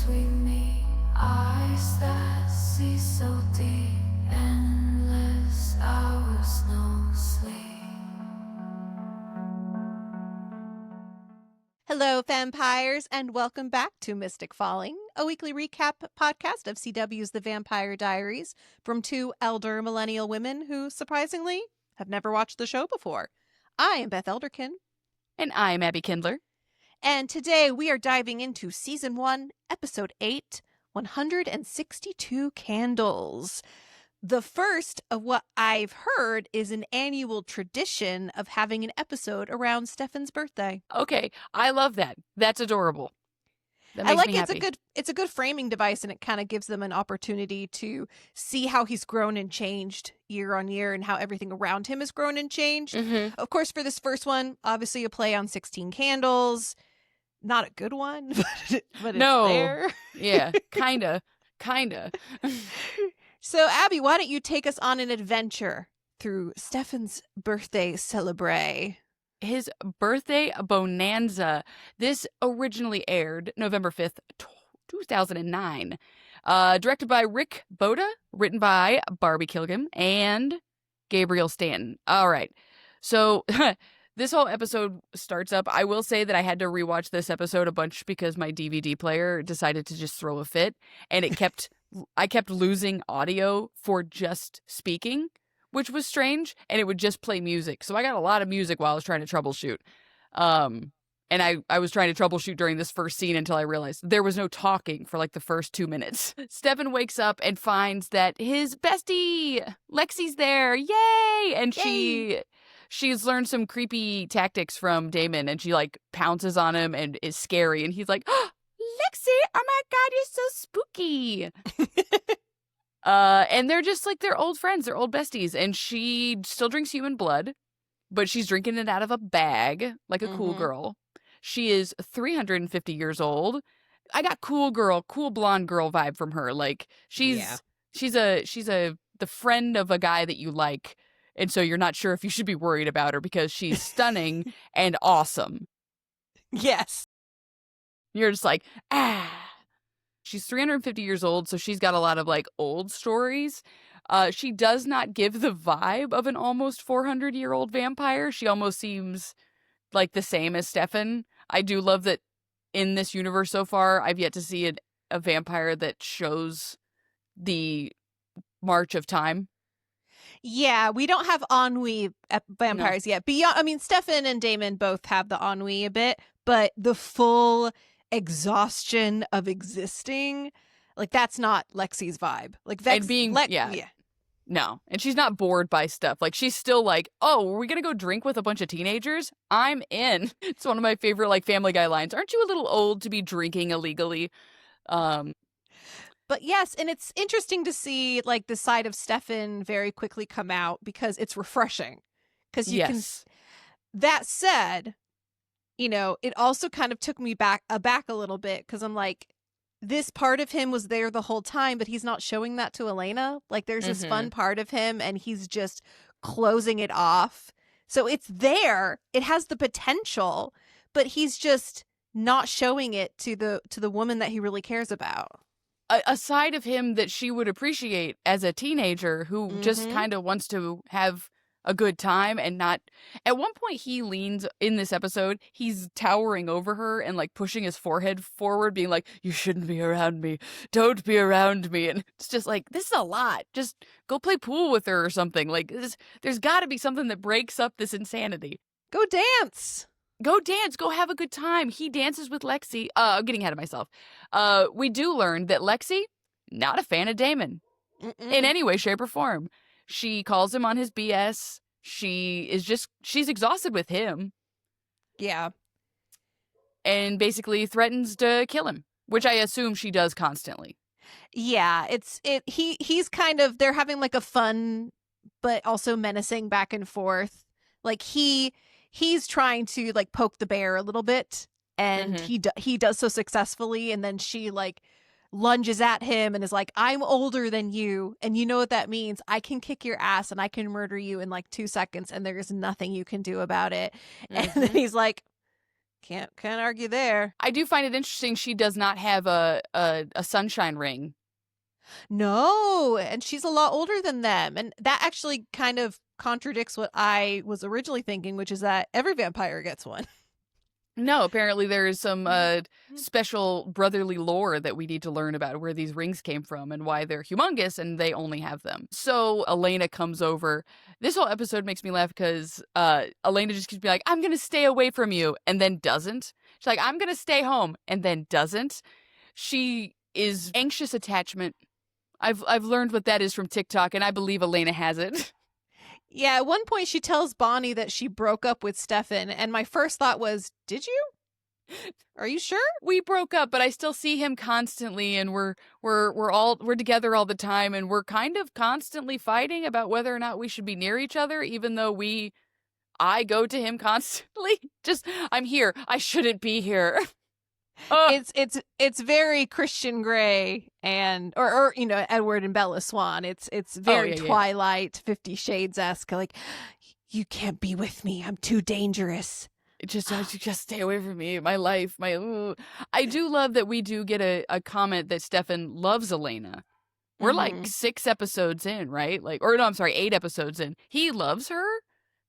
we meet, eyes that see so deep, endless hours, no sleep. Hello, vampires, and welcome back to Mystic Falling, a weekly recap podcast of CW's The Vampire Diaries from two elder millennial women who, surprisingly, have never watched the show before. I am Beth Elderkin. And I'm Abby Kindler. And today we are diving into Season 1, Episode 8, 162 Candles. The first of what I've heard is an annual tradition of having an episode around Stefan's birthday. Okay, I love that. That's adorable. That I makes like me happy. it's a good framing device, and it kind of gives them an opportunity to see how he's grown and changed year on year and how everything around him has grown and changed. Mhm. Of course, for this first one, obviously a play on 16 Candles. Not a good one, but No. it's there. Yeah, kinda. So, Abby, why don't you take us on an adventure through Stefan's birthday celebrate? His birthday bonanza. This originally aired November 5th, 2009. Directed by Rick Boda, written by Barbie Kilgim and Gabriel Stanton. All right. So this whole episode starts up. I will say that I had to rewatch this episode a bunch because my DVD player decided to just throw a fit, and I kept losing audio for just speaking, which was strange, and it would just play music. So I got a lot of music while I was trying to troubleshoot. And I was trying to troubleshoot during this first scene until I realized there was no talking for like the first 2 minutes. Stefan wakes up and finds that his bestie, Lexi's there. Yay! And Yay! she's learned some creepy tactics from Damon, and she like pounces on him and is scary. And he's like, oh, Lexi, oh my God, you're so spooky. And they're just like, they're old friends, they're old besties. And she still drinks human blood, but she's drinking it out of a bag like a cool girl. She is 350 years old. I got cool blonde girl vibe from her. Like she's the friend of a guy that you like. And so you're not sure if you should be worried about her because she's stunning and awesome. Yes. You're just like, ah. She's 350 years old, so she's got a lot of, like, old stories. She does not give the vibe of an almost 400-year-old vampire. She almost seems like the same as Stefan. I do love that in this universe so far, I've yet to see a vampire that shows the march of time. Yeah, we don't have ennui vampires yet. Beyond, I mean, Stefan and Damon both have the ennui a bit, but the full exhaustion of existing, like that's not Lexi's vibe. Like Vex, And being, yeah. No, and she's not bored by stuff. Like, she's still like, oh, are we gonna go drink with a bunch of teenagers? I'm in. It's one of my favorite, like, Family Guy lines. Aren't you a little old to be drinking illegally? But yes, and it's interesting to see like the side of Stefan very quickly come out because it's refreshing. Because you can. That said, you know, it also kind of took me aback a little bit because I'm like, this part of him was there the whole time, but he's not showing that to Elena. Like, there's this fun part of him, and he's just closing it off. So it's there. It has the potential, but he's just not showing it to the woman that he really cares about. A side of him that she would appreciate as a teenager who just kind of wants to have a good time and not. At one point, he leans in this episode. He's towering over her and like pushing his forehead forward, being like, "You shouldn't be around me. Don't be around me." And it's just like, this is a lot. Just go play pool with her or something. Like, there's got to be something that breaks up this insanity. Go dance. Go dance. Go have a good time. He dances with Lexi. I'm getting ahead of myself. We do learn that Lexi, not a fan of Damon in any way, shape, or form. She calls him on his BS. She's exhausted with him. Yeah. And basically threatens to kill him, which I assume she does constantly. Yeah, he's kind of, they're having like a fun but also menacing back and forth. Like he's trying to like poke the bear a little bit, and he does so successfully, and then she like lunges at him and is like, "I'm older than you, and you know what that means. I can kick your ass and I can murder you in like 2 seconds, and there's nothing you can do about it." And then he's like, Can't argue there. I do find it interesting she does not have a sunshine ring. No, and she's a lot older than them. And that actually kind of contradicts what I was originally thinking, which is that every vampire gets one. No, apparently there is some special brotherly lore that we need to learn about where these rings came from and why they're humongous and they only have them. So Elena comes over. This whole episode makes me laugh because Elena just keeps being like, I'm going to stay away from you, and then doesn't. She's like, I'm going to stay home, and then doesn't. She is anxious attachment. I've learned what that is from TikTok, and I believe Elena has it. Yeah, at one point she tells Bonnie that she broke up with Stefan, and my first thought was, did you? Are you sure? We broke up, but I still see him constantly, and we're together all the time, and we're kind of constantly fighting about whether or not we should be near each other, even though I go to him constantly. Just, I'm here. I shouldn't be here. It's very Christian Grey and or Edward and Bella Swan. It's very Twilight, 50 Shades-esque. Like, you can't be with me. I'm too dangerous. Just stay away from me. My life. I do love that we do get a comment that Stefan loves Elena. We're like 6 episodes in, right? 8 episodes in. He loves her.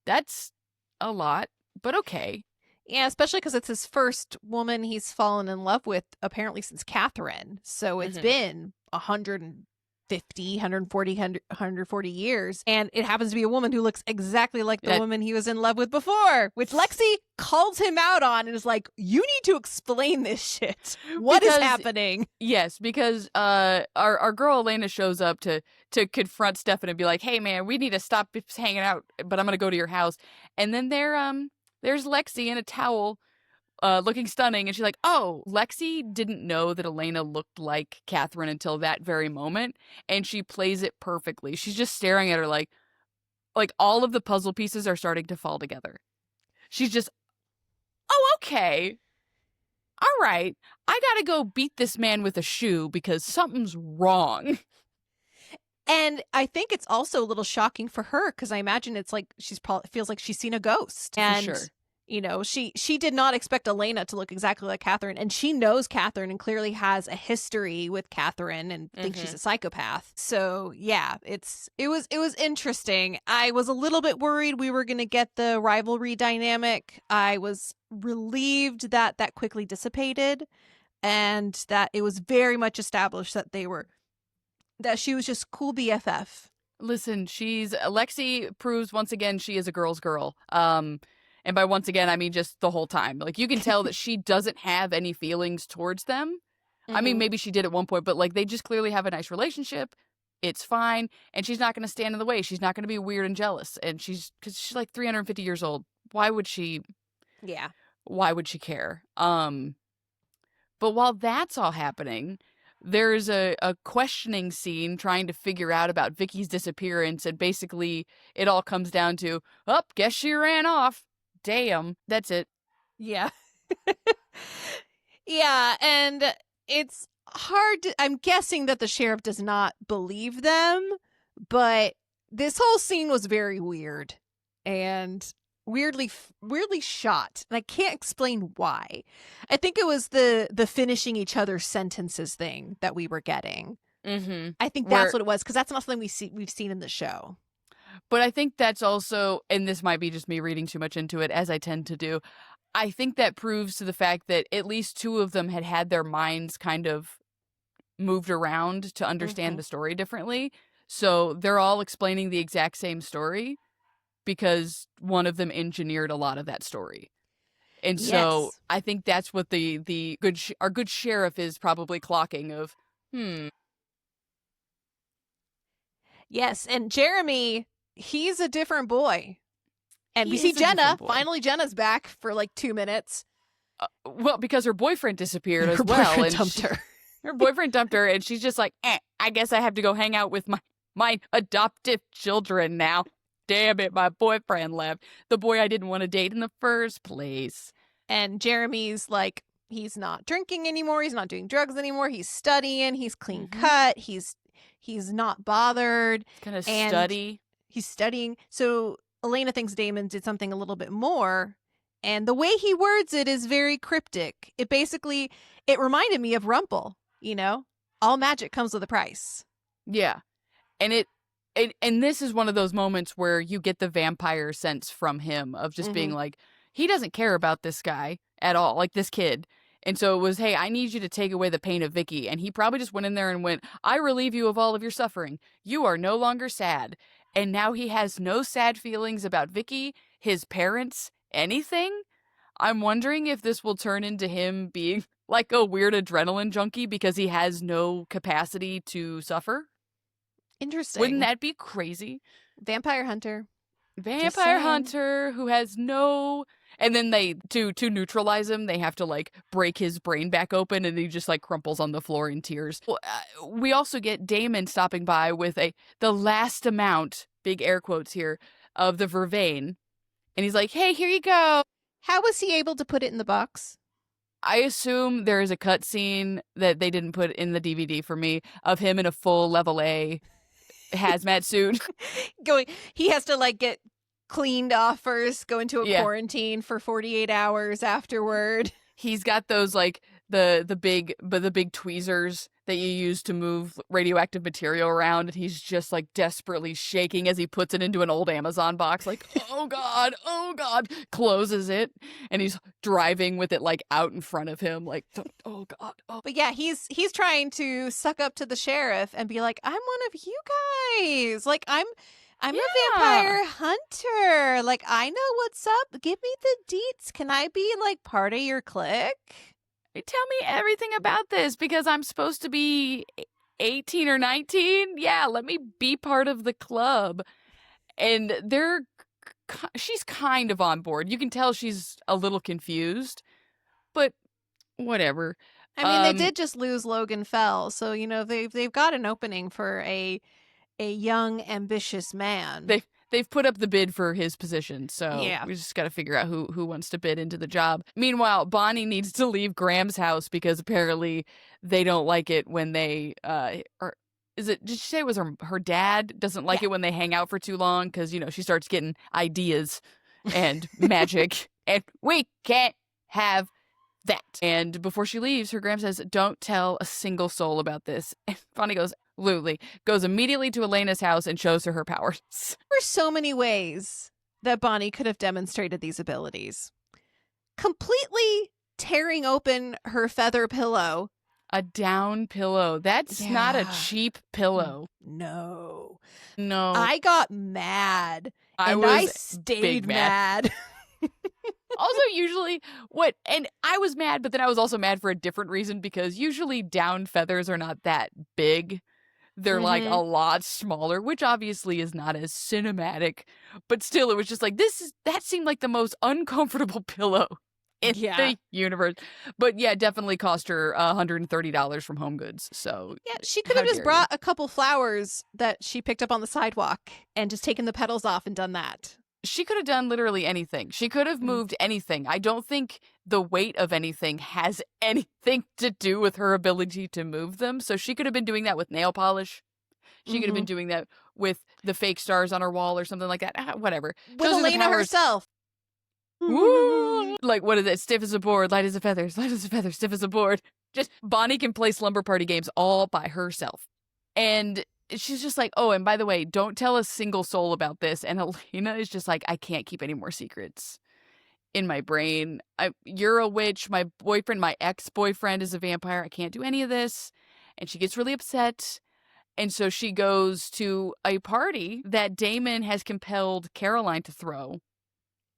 That's a lot, but okay. Yeah, especially because it's his first woman he's fallen in love with, apparently, since Catherine. So it's been 140 years. And it happens to be a woman who looks exactly like the woman he was in love with before, which Lexi calls him out on and is like, you need to explain this shit. What is happening? Yes, because our girl Elena shows up to confront Stefan and be like, hey, man, we need to stop hanging out, but I'm going to go to your house. And then there's Lexi in a towel looking stunning. And she's like, oh, Lexi didn't know that Elena looked like Catherine until that very moment. And she plays it perfectly. She's just staring at her like all of the puzzle pieces are starting to fall together. She's just, oh, okay. All right. I got to go beat this man with a shoe because something's wrong. And I think it's also a little shocking for her because I imagine it's like feels like she's seen a ghost. And, for sure. She did not expect Elena to look exactly like Catherine, and she knows Catherine and clearly has a history with Catherine and thinks she's a psychopath. So yeah, it was interesting. I was a little bit worried we were going to get the rivalry dynamic. I was relieved that quickly dissipated, and that it was very much established that she was just cool BFF. Listen, Lexi proves once again she is a girl's girl. And by once again, I mean just the whole time. Like, you can tell that she doesn't have any feelings towards them. I mean, maybe she did at one point, but they just clearly have a nice relationship. It's fine. And she's not going to stand in the way. She's not going to be weird and jealous. And because she's like 350 years old. Why would she? Yeah. Why would she care? But while that's all happening, there's a questioning scene trying to figure out about Vicky's disappearance, and basically it all comes down to, guess she ran off. Damn, that's it. Yeah. Yeah, and it's hard I'm guessing that the sheriff does not believe them, but this whole scene was very weird and weirdly shot, and I can't explain why. I think it was the finishing each other's sentences thing that we were getting. I think that's what it was, because that's not something we've seen in the show. But I think that's also, and this might be just me reading too much into it, as I tend to do, I think that proves to the fact that at least 2 of them had their minds kind of moved around to understand the story differently. So they're all explaining the exact same story because one of them engineered a lot of that story. And so I think that's what our good sheriff is probably clocking of, Yes, and Jeremy, he's a different boy. And we see Jenna. Finally, Jenna's back for 2 minutes. Well, because her boyfriend disappeared as her well. Boyfriend dumped her. Her boyfriend dumped her, and she's just like, I guess I have to go hang out with my adoptive children now. Damn it, my boyfriend left. The boy I didn't want to date in the first place. And Jeremy's like, he's not drinking anymore. He's not doing drugs anymore. He's studying. He's clean cut. He's not bothered. He's going to study. He's studying. So Elena thinks Damon did something a little bit more, And the way he words it is very cryptic. It reminded me of Rumple, all magic comes with a price. Yeah. And and this is one of those moments where you get the vampire sense from him of just being like, he doesn't care about this guy at all, like this kid. And so it was, hey, I need you to take away the pain of Vicky. And he probably just went in there and went, I relieve you of all of your suffering. You are no longer sad. And now he has no sad feelings about Vicky, his parents, anything. I'm wondering if this will turn into him being like a weird adrenaline junkie because he has no capacity to suffer. Interesting. Wouldn't that be crazy? Vampire hunter who has no... And then they, to neutralize him, they have to, like, break his brain back open, and he just, like, crumples on the floor in tears. Well, we also get Damon stopping by with the last amount, big air quotes here, of the vervain. And he's like, hey, here you go. How was he able to put it in the box? I assume there is a cut scene that they didn't put in the DVD for me of him in a full level A hazmat suit. He has to, like, get cleaned off first, go into a quarantine for 48 hours afterward. He's got those, like, the big tweezers that you use to move radioactive material around, and he's just, like, desperately shaking as he puts it into an old Amazon box, like, oh god, closes it, and he's driving with it, like, out in front of him, like, oh god. But yeah, he's trying to suck up to the sheriff and be like, I'm one of you guys, like, I'm a vampire hunter. Like, I know what's up. Give me the deets. Can I be, like, part of your clique? Tell me everything about this because I'm supposed to be 18 or 19. Yeah, let me be part of the club. And she's kind of on board. You can tell she's a little confused, but whatever. I mean, they did just lose Logan Fell, so, they've got an opening for a young, ambitious man. They've put up the bid for his position, so we just got to figure out who wants to bid into the job. Meanwhile, Bonnie needs to leave Graham's house because apparently they don't like it when they did she say it was her dad doesn't like it when they hang out for too long because, she starts getting ideas and magic, and we can't have that. And before she leaves, her Graham says, don't tell a single soul about this. And Bonnie goes, absolutely. Goes immediately to Elena's house and shows her powers. There were so many ways that Bonnie could have demonstrated these abilities. Completely tearing open her feather pillow. A down pillow. That's not a cheap pillow. No. I got mad. I stayed mad. Also, usually and I was mad, but then I was also mad for a different reason because usually down feathers are not that big. They're like a lot smaller, which obviously is not as cinematic, but still it was just like that seemed like the most uncomfortable pillow in the universe. But yeah, it definitely cost her $130 from Home Goods. So yeah, she could have just brought a couple flowers that she picked up on the sidewalk and just taken the petals off and done that. She could have done literally anything. She could have moved anything. I don't think the weight of anything has anything to do with her ability to move them. So she could have been doing that with nail polish. She could have been doing that with the fake stars on her wall or something like that. Whatever. With Elena herself. Woo! Like, what is it? Stiff as a board, light as a feather, stiff as a board. Just Bonnie can play slumber party games all by herself. And she's just like, oh, and by the way, don't tell a single soul about this. And Elena is just like, I can't keep any more secrets in my brain. You're a witch. My ex-boyfriend is a vampire. I can't do any of this. And she gets really upset. And so she goes to a party that Damon has compelled Caroline to throw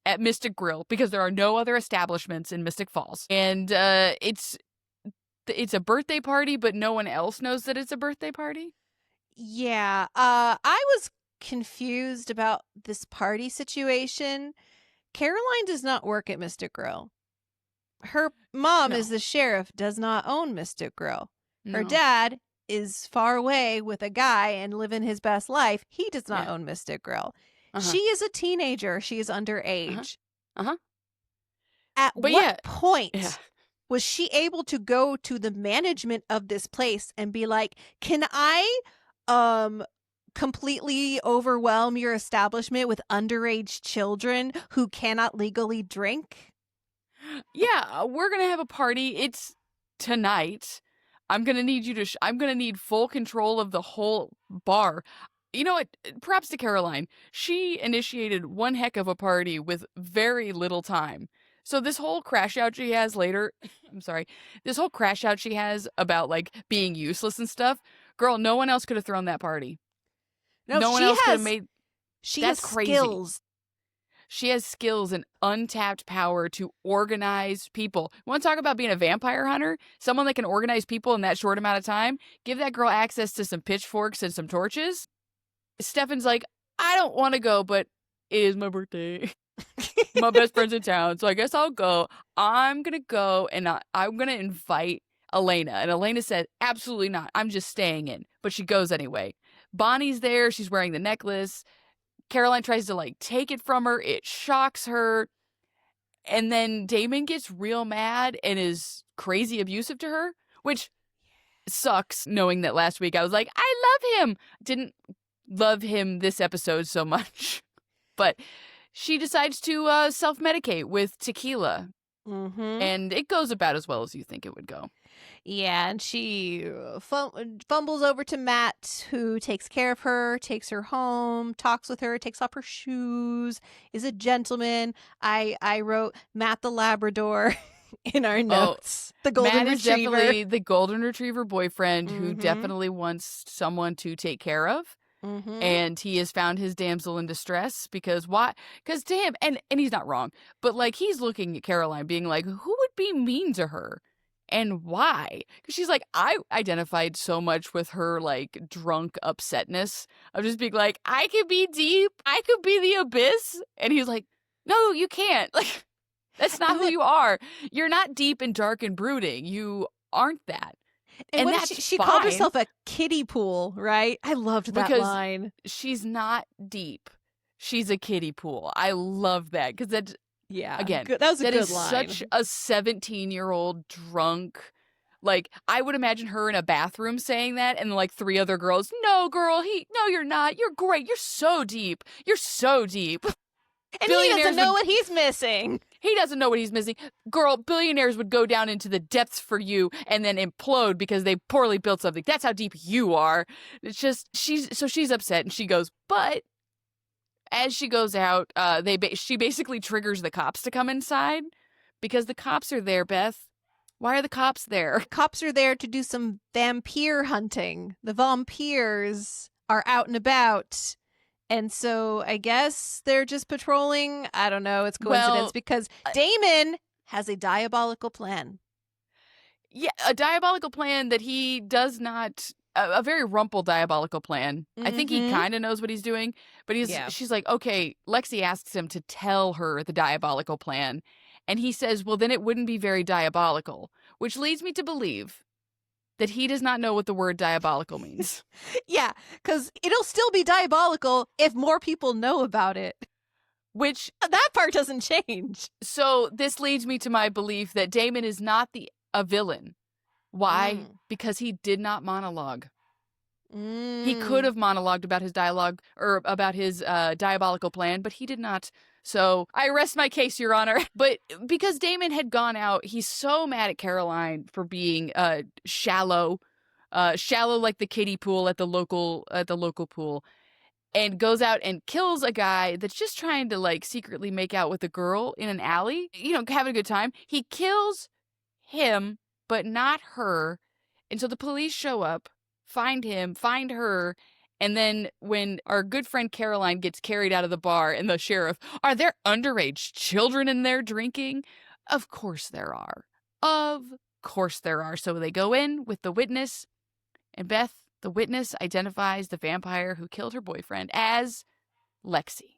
at Mystic Grill because there are no other establishments in Mystic Falls. And it's a birthday party, but no one else knows that it's a birthday party. Yeah, I was confused about this party situation. Caroline does not work at Mystic Grill. Her mom is the sheriff, does not own Mystic Grill. Her dad is far away with a guy and living his best life. He does not own Mystic Grill. She is a teenager. She is underage. At what point was she able to go to the management of this place and be like, can I completely overwhelm your establishment with underage children who cannot legally drink? Yeah, we're going to have a party. It's tonight. I'm going to need you to, I'm going to need full control of the whole bar. You know what? Props to Caroline. She initiated one heck of a party with very little time. So this whole crash out she has later, I'm sorry, this whole crash out she has about like being useless and stuff, girl, no one else could have thrown that party. No one else could have made. She That's has crazy. skills. She has skills and untapped power to organize people. Want to talk about being a vampire hunter? Someone that can organize people in that short amount of time? Give that girl access to some pitchforks and some torches. Stefan's like, I don't want to go, but it is my birthday. My best friend's in town, so I guess I'll go. I'm going to go, and I'm going to invite Elena. And Elena said, absolutely not. I'm just staying in. But she goes anyway. Bonnie's there. She's wearing the necklace. Caroline tries to, like, take it from her. It shocks her. And then Damon gets real mad and is crazy abusive to her, which sucks, knowing that last week I was like, I love him. Didn't love him this episode so much. But she decides to self-medicate with tequila. Mm-hmm. And it goes about as well as you think it would go. Yeah, and she fumbles over to Matt, who takes care of her, takes her home, talks with her, takes off her shoes, is a gentleman. I wrote Matt the Labrador in our notes. The golden Matt is retriever. definitely the golden retriever boyfriend who Mhm. definitely wants someone to take care of. Mm-hmm. And he has found his damsel in distress because why? Because to him, and he's not wrong, but like he's looking at Caroline being like, who would be mean to her? And why? Because she's like, I identified so much with her like drunk upsetness of just being like, I could be deep, I could be the abyss. And he's like, no, you can't. Like, that's not who you are. You're not deep and dark and brooding. You aren't that. And what that's she called fine. herself a kiddie pool, right? I loved that Because line. She's not deep. She's a kiddie pool. I love that because that's, Yeah, again, that was a that good is line. such a 17-year-old drunk. Like, I would imagine her in a bathroom saying that, and like 3 other girls, no, girl, no, you're not. You're great. You're so deep. You're so deep. And he doesn't know what he's missing. He doesn't know what he's missing. Girl, billionaires would go down into the depths for you and then implode because they poorly built something. That's how deep you are. It's just, she's upset and she goes, but as she goes out, she basically triggers the cops to come inside because the cops are there, Beth. Why are the cops there? Cops are there to do some vampire hunting. The vampires are out and about. And so I guess they're just patrolling. I don't know. It's coincidence because Damon has a diabolical plan. Yeah, a diabolical plan that he does not... A very Rumple diabolical plan. Mm-hmm. I think he kind of knows what he's doing. But she's like, okay, Lexi asks him to tell her the diabolical plan. And he says, well, then it wouldn't be very diabolical. Which leads me to believe that he does not know what the word diabolical means. Yeah, because it'll still be diabolical if more people know about it. Which... That part doesn't change. So this leads me to my belief that Damon is not a villain. Why? Because he did not monologue. He could have monologued about his dialogue or about his diabolical plan, but he did not. So I rest my case, Your Honor. But because Damon had gone out, he's so mad at Caroline for being shallow like the kiddie pool at the local pool, and goes out and kills a guy that's just trying to like secretly make out with a girl in an alley, having a good time. He kills him, but not her. And so the police show up, find him, find her. And then when our good friend Caroline gets carried out of the bar and the sheriff, are there underage children in there drinking? Of course there are. Of course there are. So they go in with the witness, and Beth, the witness, identifies the vampire who killed her boyfriend as Lexi.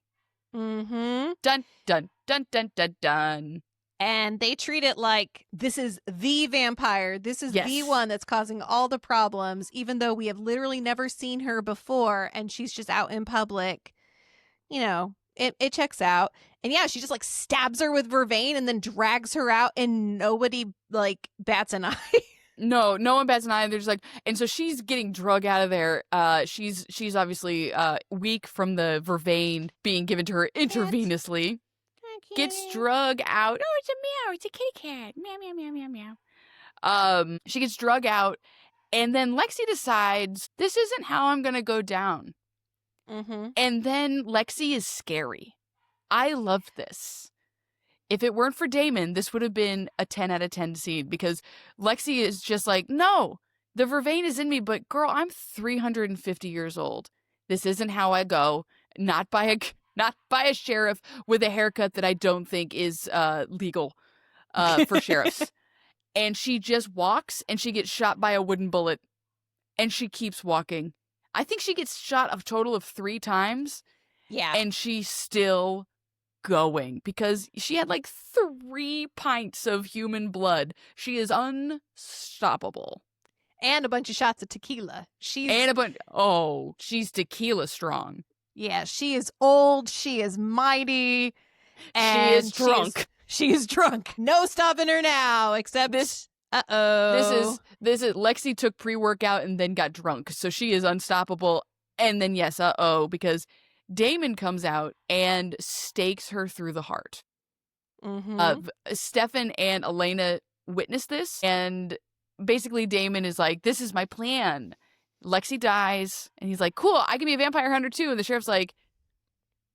Mm-hmm. Dun, dun, dun, dun, dun, dun. And they treat it like this is the vampire. This is the one that's causing all the problems, even though we have literally never seen her before and she's just out in public. It checks out. And yeah, she just like stabs her with vervain and then drags her out and nobody like bats an eye. No one bats an eye. They're just like, and so she's getting drug out of there. She's obviously weak from the vervain being given to her intravenously. I gets drug out. Oh, it's a meow. It's a kitty cat. Meow, meow, meow, meow, meow. She gets drug out, and then Lexi decides, this isn't how I'm going to go down. Mm-hmm. And then Lexi is scary. I loved this. If it weren't for Damon, this would have been a 10 out of 10 scene, because Lexi is just like, no, the vervain is in me, but girl, I'm 350 years old. This isn't how I go. Not by a sheriff with a haircut that I don't think is legal for sheriffs. And she just walks, and she gets shot by a wooden bullet, and she keeps walking. I think she gets shot a total of 3 times. Yeah. And she's still going because she had like 3 pints of human blood. She is unstoppable. And a bunch of shots of tequila. She's tequila strong. Yeah, she is old. She is mighty. And she is drunk. She is drunk. No stopping her now, except this. Uh-oh. This is Lexi took pre-workout and then got drunk, so she is unstoppable. And then yes, because Damon comes out and stakes her through the heart. Mm-hmm. Stefan and Elena witness this, and basically Damon is like, this is my plan. Lexi dies, and he's like, cool, I can be a vampire hunter too. And the sheriff's like,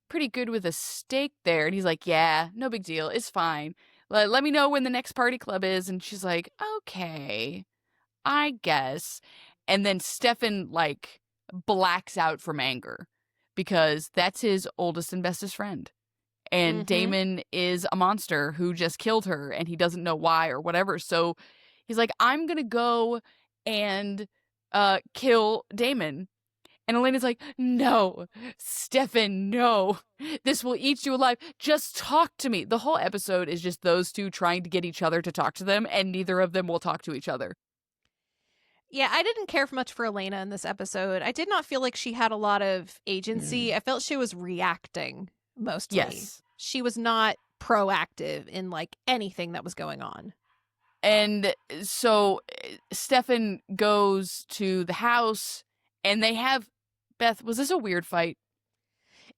pretty good with a stake there. And he's like, yeah, no big deal. It's fine. Let me know when the next party club is. And she's like, okay, I guess. And then Stefan, like, blacks out from anger because that's his oldest and bestest friend. And Mm-hmm. Damon is a monster who just killed her, and he doesn't know why or whatever. So he's like, I'm going to go and kill Damon. And Elena's like, no, Stefan, no. This will eat you alive. Just talk to me. The whole episode is just those two trying to get each other to talk to them, and neither of them will talk to each other. Yeah, I didn't care much for Elena in this episode. I did not feel like she had a lot of agency. I felt she was reacting mostly. Yes. She was not proactive in, like, anything that was going on. And so Stefan goes to the house, and they have... Beth, was this a weird fight?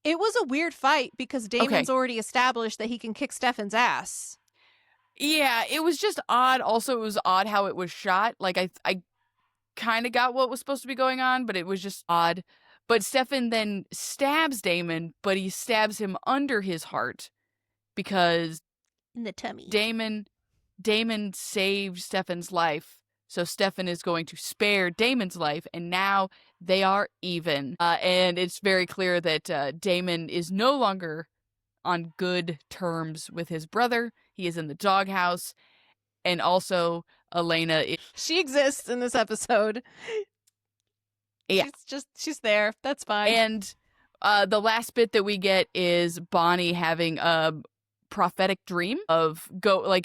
It was a weird fight because Damon's already established that he can kick Stefan's ass. Yeah, it was just odd. Also, it was odd how it was shot. Like, I kind of got what was supposed to be going on, but it was just odd. But Stefan then stabs Damon, but he stabs him under his heart because... in the tummy. Damon saved Stefan's life. So Stefan is going to spare Damon's life, and now they are even. And it's very clear that Damon is no longer on good terms with his brother. He is in the doghouse. And also, Elena... She exists in this episode. Yeah. She's there. That's fine. And the last bit that we get is Bonnie having a prophetic dream of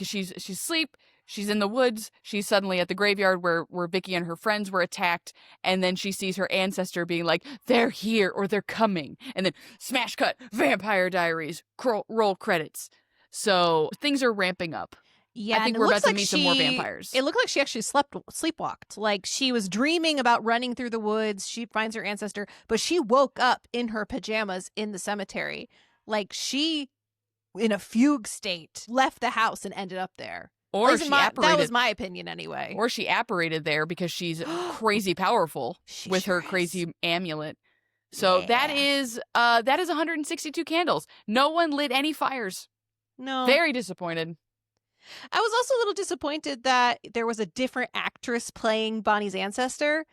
she's asleep. She's in the woods. She's suddenly at the graveyard where Vicky and her friends were attacked. And then she sees her ancestor being like, they're here or they're coming. And then smash cut, Vampire Diaries, roll credits. So things are ramping up. Yeah, I think we're about to meet some more vampires. It looked like she actually sleepwalked. Like she was dreaming about running through the woods. She finds her ancestor, but she woke up in her pajamas in the cemetery. Like she, in a fugue state, left the house and ended up there. Or she apparated. That was my opinion anyway. Or she apparated there because she's crazy powerful with her crazy amulet. So that is 162 candles. No one lit any fires. No. Very disappointed. I was also a little disappointed that there was a different actress playing Bonnie's ancestor.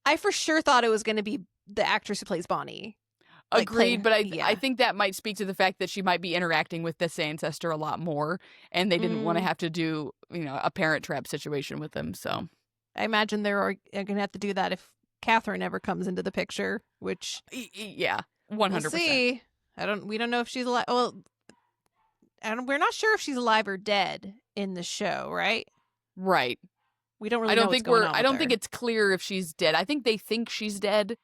I for sure thought it was going to be the actress who plays Bonnie. Agreed, but I think that might speak to the fact that she might be interacting with this ancestor a lot more, and they didn't want to have to do, a Parent Trap situation with them. So I imagine they're going to have to do that if Catherine ever comes into the picture, which 100%. We'll see. We don't know if she's alive. Well, we're not sure if she's alive or dead in the show, right? Right. We don't really know what's going on with I don't her. think it's clear if she's dead. I think they think she's dead.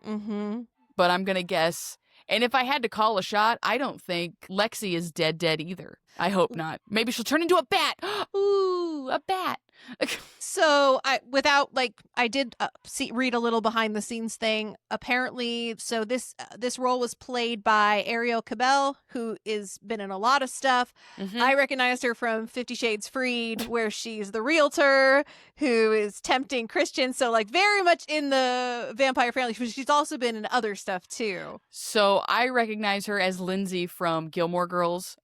Mm-hmm. But I'm going to guess. And if I had to call a shot, I don't think Lexi is dead either. I hope not. Maybe she'll turn into a bat. Ooh, a bat. So I did read a little behind the scenes thing. Apparently, so this role was played by Ariel Cabell, who is been in a lot of stuff. Mm-hmm. I recognized her from 50 Shades Freed, where she's the realtor who is tempting Christian. So like very much in the vampire family. She's also been in other stuff too. So I recognize her as Lindsay from Gilmore Girls.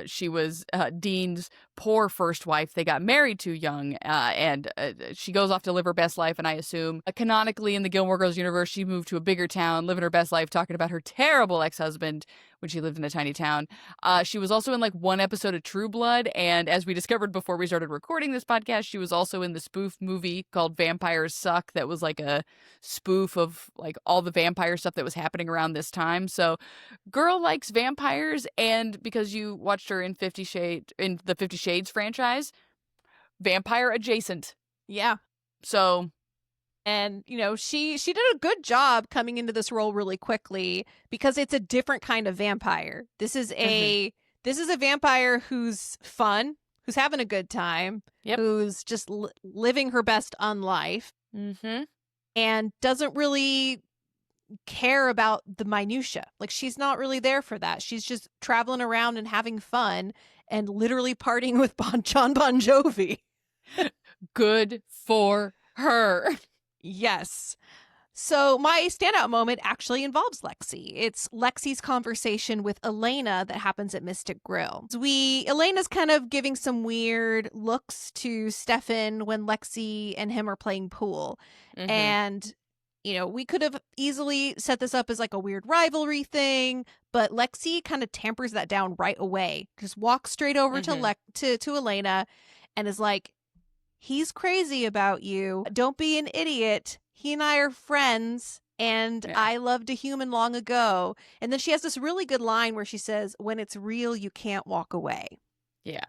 She was Dean's poor first wife. They got married too young, and she goes off to live her best life. And I assume canonically in the Gilmore Girls universe, she moved to a bigger town, living her best life, talking about her terrible ex-husband when she lived in a tiny town. She was also in like one episode of True Blood. And as we discovered before we started recording this podcast, she was also in the spoof movie called Vampires Suck. That was like a spoof of like all the vampire stuff that was happening around this time. So girl likes vampires. And because you watched her in the 50 Shades franchise, vampire adjacent. Yeah. So, and you know, she did a good job coming into this role really quickly because it's a different kind of vampire. This is a vampire who's fun, who's having a good time, who's just living her best life, and doesn't really care about the minutia. Like she's not really there for that. She's just traveling around and having fun and literally partying with John Bon Jovi. Good for her. Yes. So my standout moment actually involves Lexi. It's Lexi's conversation with Elena that happens at Mystic Grill. Elena's kind of giving some weird looks to Stefan when Lexi and him are playing pool. And, you know, we could have easily set this up as like a weird rivalry thing, but Lexi kind of tampers that down right away. Just walks straight over to Elena and is like, he's crazy about you. Don't be an idiot. He and I are friends, and I loved a human long ago. And then she has this really good line where she says, when it's real, you can't walk away. Yeah.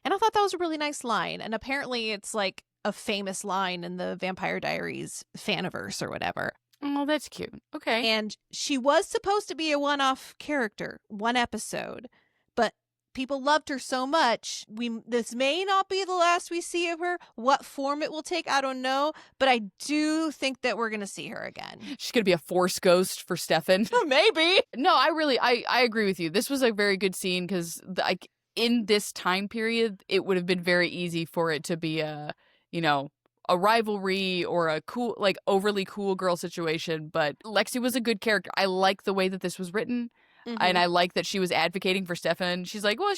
And I thought that was a really nice line. And apparently it's like a famous line in the Vampire Diaries faniverse or whatever. Oh, that's cute. Okay. And she was supposed to be a one-off character, one episode, but people loved her so much. This may not be the last we see of her. What form it will take, I don't know. But I do think that we're going to see her again. She's going to be a force ghost for Stefan. Maybe. No, I agree with you. This was a very good scene because like in this time period, it would have been very easy for it to be a rivalry or a cool, like overly cool girl situation. But Lexi was a good character. I like the way that this was written. And I like that she was advocating for Stefan. She's like, well,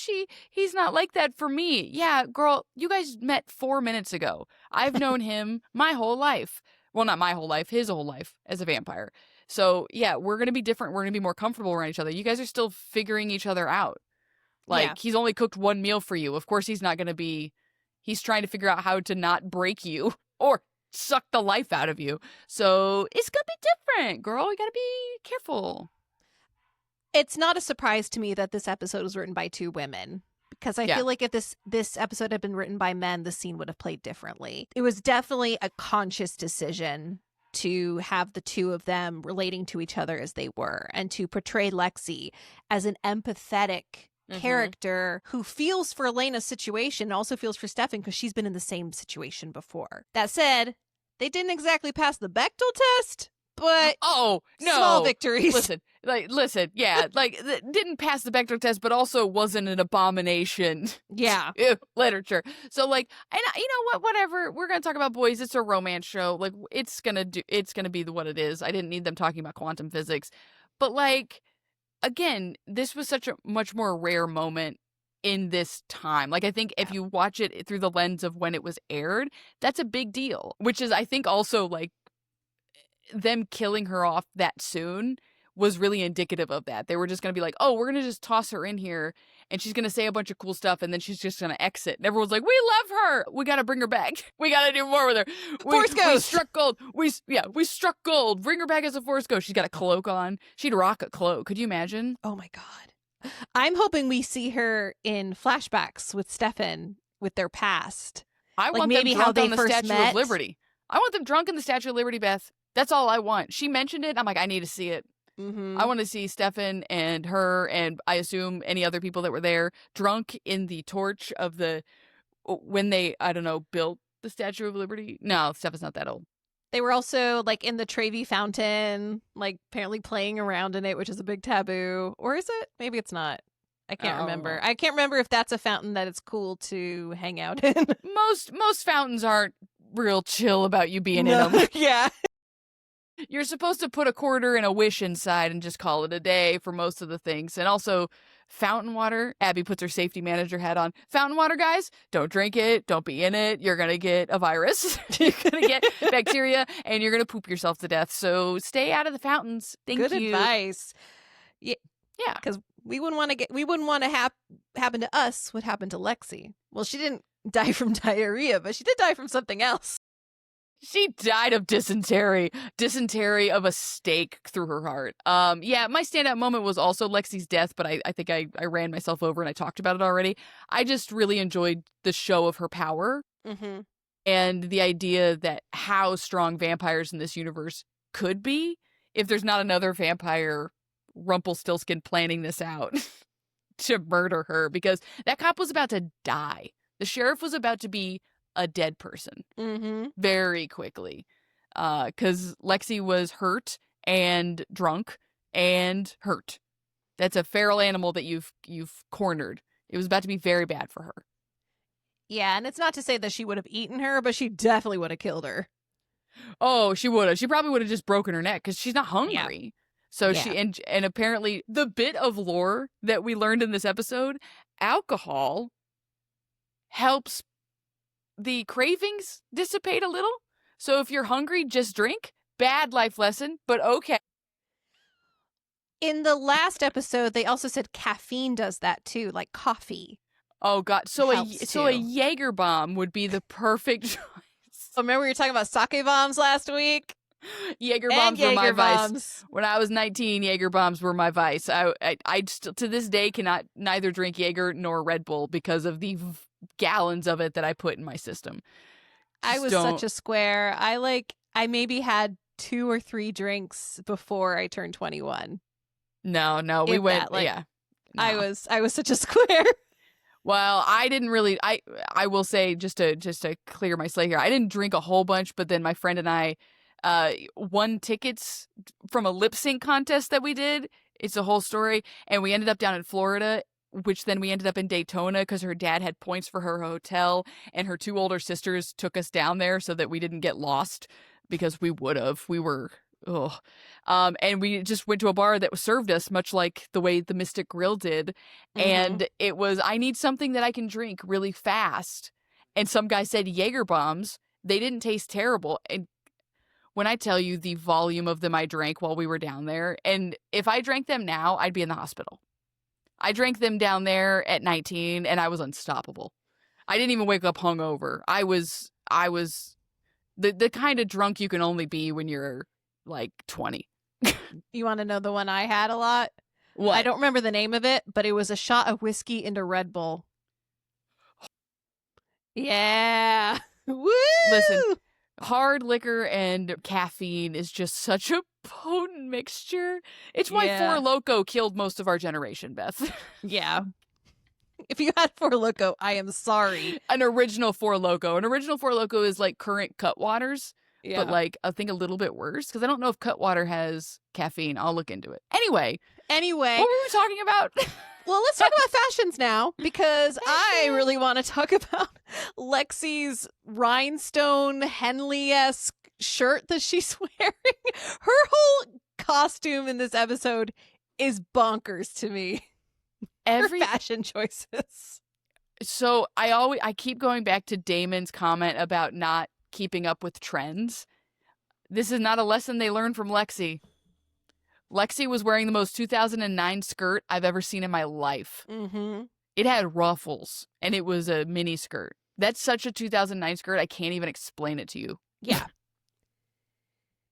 he's not like that for me. Yeah, girl, you guys met 4 minutes ago. I've known him my whole life. Well, not my whole life, his whole life as a vampire. So, yeah, we're going to be different. We're going to be more comfortable around each other. You guys are still figuring each other out. Like, he's only cooked one meal for you. Of course, he's not going to be... He's trying to figure out how to not break you or suck the life out of you. So, it's going to be different, girl. You got to be careful. It's not a surprise to me that this episode was written by two women, because I feel like if this episode had been written by men, the scene would have played differently. It was definitely a conscious decision to have the two of them relating to each other as they were, and to portray Lexi as an empathetic character who feels for Elena's situation and also feels for Stefan because she's been in the same situation before. That said, they didn't exactly pass the Bechdel test, but small victories. Listen, yeah, like didn't pass the Bechdel test, but also wasn't an abomination. Yeah, literature. So like, and you know what? Whatever. We're gonna talk about boys. It's a romance show. Like it's gonna be what it is. I didn't need them talking about quantum physics, but like, again, this was such a much more rare moment in this time. Like I think if you watch it through the lens of when it was aired, that's a big deal. Which is, I think, also like them killing her off that soon was really indicative of that. They were just going to be like, oh, we're going to just toss her in here and she's going to say a bunch of cool stuff and then she's just going to exit. And everyone's like, we love her. We got to bring her back. We got to do more with her. Force Ghost. We struck gold. We struck gold. Bring her back as a Force Ghost. She's got a cloak on. She'd rock a cloak. Could you imagine? Oh my God. I'm hoping we see her in flashbacks with Stefan with their past. I want maybe them drunk how they on the first Statue met. of Liberty. I want them drunk in the Statue of Liberty, Beth. That's all I want. She mentioned it. I'm like, I need to see it. I want to see Stefan and her, and I assume any other people that were there, drunk in the torch of when they, I don't know, built The Statue of Liberty? No, stuff is not that old. They were also like in the Trevi Fountain, like apparently playing around in it, which is a big taboo. Or is it? Maybe it's not. I can't remember. I can't remember if that's a fountain that it's cool to hang out in. Most fountains aren't real chill about you being in them. Yeah. You're supposed to put a quarter and a wish inside and just call it a day for most of the things. And also, fountain water. Abby puts her safety manager hat on. Fountain water, guys, don't drink it. Don't be in it. You're going to get a virus. You're going to get bacteria, and you're going to poop yourself to death. So stay out of the fountains. Thank you. Good advice. Yeah. Yeah. Because we wouldn't want to happen to us what happened to Lexi. Well, she didn't die from diarrhea, but she did die from something else. She died of dysentery. Dysentery of a stake through her heart. Yeah, my standout moment was also Lexi's death, but I think I ran myself over and I talked about it already. I just really enjoyed the show of her power and the idea that how strong vampires in this universe could be if there's not another vampire Rumpelstiltskin planning this out to murder her, because that cop was about to die. The sheriff was about to be a dead person very quickly because Lexi was hurt and drunk and hurt. That's a feral animal that you've cornered. It was about to be very bad for her. Yeah, and it's not to say that she would have eaten her, but she definitely would have killed her. Oh, she would have. She probably would have just broken her neck because she's not hungry. Yeah. So she and apparently the bit of lore that we learned in this episode, alcohol helps the cravings dissipate a little. So if you're hungry, just drink. Bad life lesson, but okay. In the last episode, they also said caffeine does that too, like coffee. Oh God! So a Jaeger bomb would be the perfect choice. So remember we were talking about sake bombs last week? Jaeger bombs were my vice. When I was 19, Jaeger bombs were my vice. I still, to this day, cannot neither drink Jaeger nor Red Bull because of the gallons of it that I put in my system. I was such a square. I maybe had 2 or 3 drinks before I turned 21. No, we went. Yeah, no. I was such a square. Well, I didn't really. I will say just to clear my slate here, I didn't drink a whole bunch, but then my friend and I won tickets from a lip sync contest that we did. It's a whole story, and we ended up down in Florida, which then we ended up in Daytona because her dad had points for her hotel, and her 2 older sisters took us down there so that we didn't get lost because we would have. We were. And we just went to a bar that served us much like the way the Mystic Grill did. And it was, I need something that I can drink really fast. And some guy said Jaeger bombs. They didn't taste terrible. And when I tell you the volume of them I drank while we were down there, and if I drank them now, I'd be in the hospital. I drank them down there at 19 and I was unstoppable. I didn't even wake up hungover. I was the kind of drunk you can only be when you're like 20. You want to know the one I had a lot? What? I don't remember the name of it, but it was a shot of whiskey into Red Bull. Yeah. Woo! Listen, hard liquor and caffeine is just such a potent mixture. It's why Four Loko killed most of our generation, Beth. Yeah. If you had Four Loko, I am sorry. An original Four Loko. An original Four Loko is like current Cutwaters. Yeah. But like I think a little bit worse because I don't know if Cutwater has caffeine. I'll look into it. Anyway, what were we talking about? Well, let's talk about fashions now because I really want to talk about Lexi's rhinestone Henley-esque shirt that she's wearing. Her whole costume in this episode is bonkers to me. Her fashion choices. So I keep going back to Damon's comment about not keeping up with trends. This is not a lesson they learned from Lexi. Lexi was wearing the most 2009 skirt I've ever seen in my life. It had ruffles, and it was a mini skirt. That's such a 2009 skirt, I can't even explain it to you. Yeah.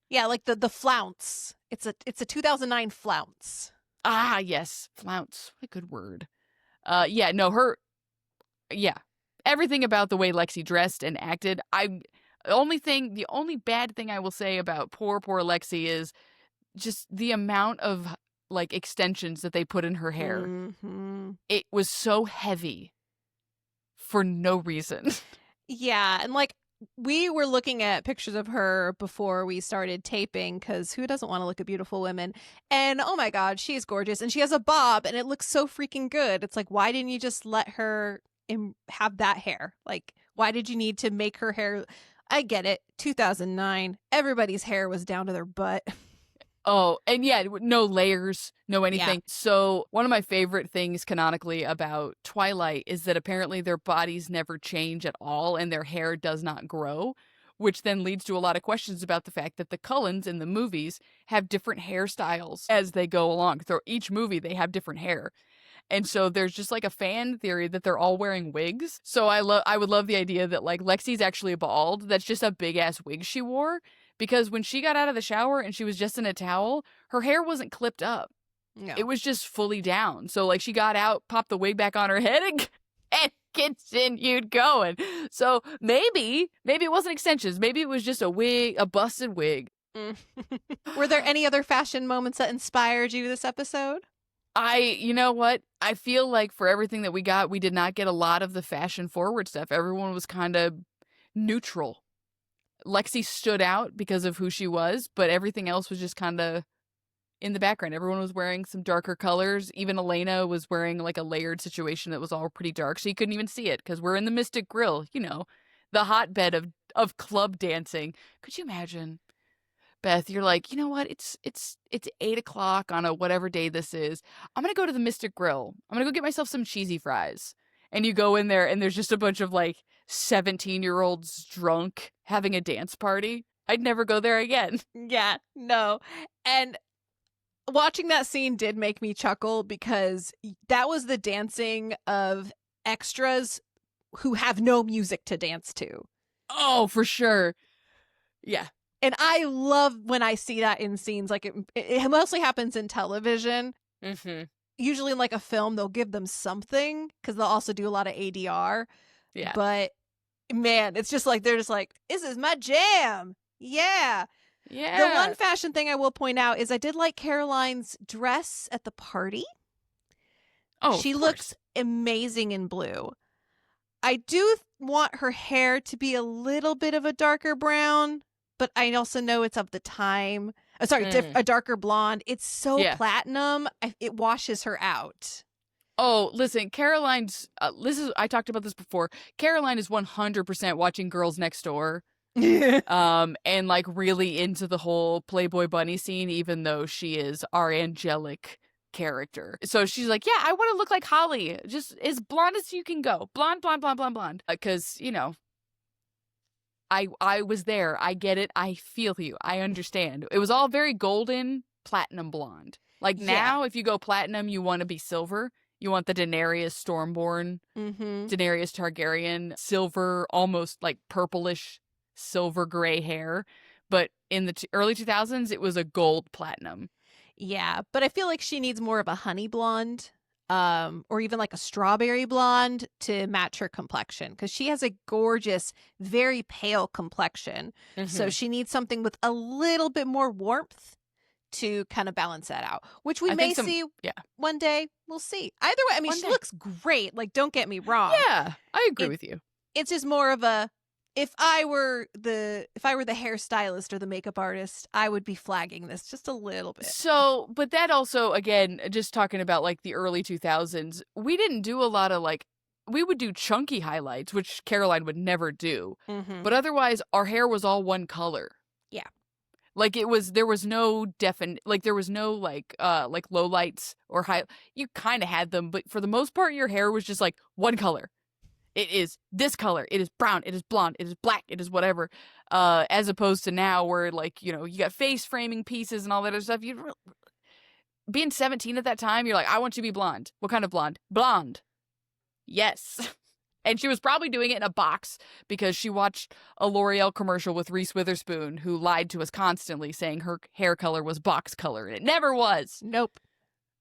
Yeah, like the flounce. It's a 2009 flounce. Ah, yes. Flounce. What a good word. Everything about the way Lexi dressed and acted, the only bad thing I will say about poor Lexi is just the amount of like extensions that they put in her hair. It was so heavy for no reason. Yeah, and like we were looking at pictures of her before we started taping because who doesn't want to look at beautiful women? And oh my God, she's gorgeous. And she has a bob and it looks so freaking good. It's like, why didn't you just let her have that hair? Like, why did you need to make her hair? I get it. 2009. Everybody's hair was down to their butt. Oh, and yeah, no layers, no anything. Yeah. So one of my favorite things canonically about Twilight is that apparently their bodies never change at all and their hair does not grow, which then leads to a lot of questions about the fact that the Cullens in the movies have different hairstyles as they go along. Through each movie, they have different hair. And so there's just like a fan theory that they're all wearing wigs. So I would love the idea that like Lexi's actually bald. That's just a big ass wig she wore. Because when she got out of the shower and she was just in a towel, her hair wasn't clipped up. No. It was just fully down. So like she got out, popped the wig back on her head and continued going. So maybe it wasn't extensions. Maybe it was just a wig, a busted wig. Were there any other fashion moments that inspired you this episode? You know what? I feel like for everything that we got, we did not get a lot of the fashion forward stuff. Everyone was kind of neutral. Lexi stood out because of who she was, but everything else was just kind of in the background. Everyone was wearing some darker colors. Even Elena was wearing like a layered situation that was all pretty dark, so you couldn't even see it because we're in the Mystic Grill, you know, the hotbed of club dancing. Could you imagine, Beth? You're like, you know what? It's 8:00 on a whatever day this is. I'm gonna go to the Mystic Grill. I'm gonna go get myself some cheesy fries. And you go in there and there's just a bunch of like 17-year-olds drunk having a dance party. I'd never go there again. Yeah, no. And watching that scene did make me chuckle because that was the dancing of extras who have no music to dance to. Oh, for sure. Yeah. And I love when I see that in scenes. Like it mostly happens in television. Mm-hmm. Usually in like a film, they'll give them something because they'll also do a lot of ADR. Yeah. But man, it's just like, they're just like, this is my jam. Yeah. Yeah. The one fashion thing I will point out is I did like Caroline's dress at the party. Oh, she looks amazing in blue. I do want her hair to be a little bit of a darker brown, but I also know it's of the time. A darker blonde. It's so platinum. It washes her out. Oh, listen, Caroline's, I talked about this before. Caroline is 100% watching Girls Next Door. And like really into the whole Playboy bunny scene, even though she is our angelic character. So she's like, yeah, I want to look like Holly. Just as blonde as you can go. Blonde, blonde, blonde, blonde, blonde. Because, you know, I was there. I get it. I feel you. I understand. It was all very golden, platinum blonde. Like now, if you go platinum, you want to be silver. You want the Daenerys Stormborn, Daenerys Targaryen, silver, almost like purplish, silver gray hair. But in the early 2000s, it was a gold platinum. Yeah, but I feel like she needs more of a honey blonde. Or even like a strawberry blonde to match her complexion because she has a gorgeous, very pale complexion. So she needs something with a little bit more warmth to kind of balance that out, which we may see one day. We'll see. Either way, I mean, she looks great. Like, don't get me wrong. Yeah, I agree with you. It's just more of a, if I were the hairstylist or the makeup artist, I would be flagging this just a little bit. So, but that also, again, just talking about like the early 2000s, we didn't do a lot of like, we would do chunky highlights, which Caroline would never do. But otherwise, our hair was all one color. Yeah. Like there was no low lights or high. You kind of had them, but for the most part, your hair was just like one color. It is this color. It is brown. It is blonde. It is black. It is whatever. As opposed to now where like, you know, you got face framing pieces and all that other stuff. Being 17 at that time, you're like, I want you to be blonde. What kind of blonde? Blonde. Yes. And she was probably doing it in a box because she watched a L'Oreal commercial with Reese Witherspoon, who lied to us constantly saying her hair color was box color. And it never was. Nope.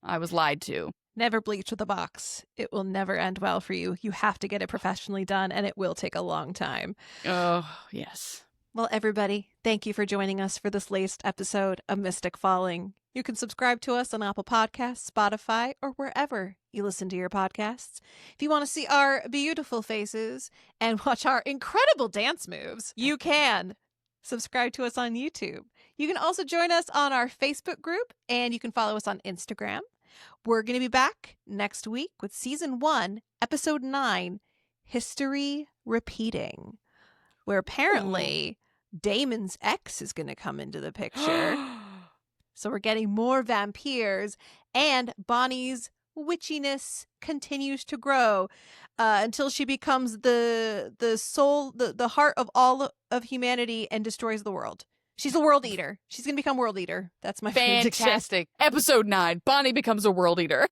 I was lied to. Never bleach with a box. It will never end well for you. You have to get it professionally done, and it will take a long time. Oh, yes. Well, everybody, thank you for joining us for this latest episode of Mystic Falling. You can subscribe to us on Apple Podcasts, Spotify, or wherever you listen to your podcasts. If you want to see our beautiful faces and watch our incredible dance moves, you can subscribe to us on YouTube. You can also join us on our Facebook group, and you can follow us on Instagram. We're going to be back next week with Season 1, Episode 9, History Repeating, where apparently Damon's ex is going to come into the picture. So we're getting more vampires, and Bonnie's witchiness continues to grow until she becomes the soul, the heart of all of humanity and destroys the world. She's a world eater. She's going to become world eater. That's my fantastic. Episode 9, Bonnie becomes a world eater.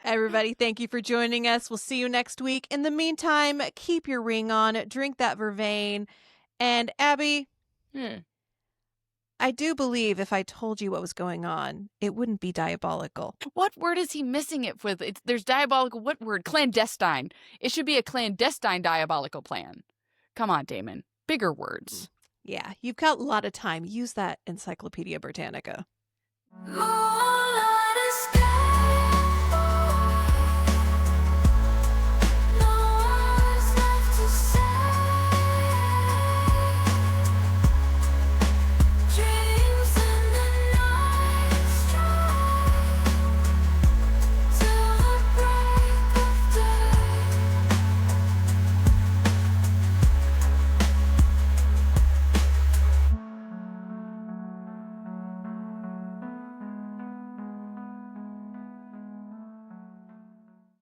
Everybody, thank you for joining us. We'll see you next week. In the meantime, keep your ring on, drink that vervain, and Abby, I do believe if I told you what was going on, it wouldn't be diabolical. What word is he missing it with? There's diabolical. What word? Clandestine. It should be a clandestine diabolical plan. Come on, Damon. Bigger words. Yeah, you've got a lot of time. Use that Encyclopedia Britannica. Moon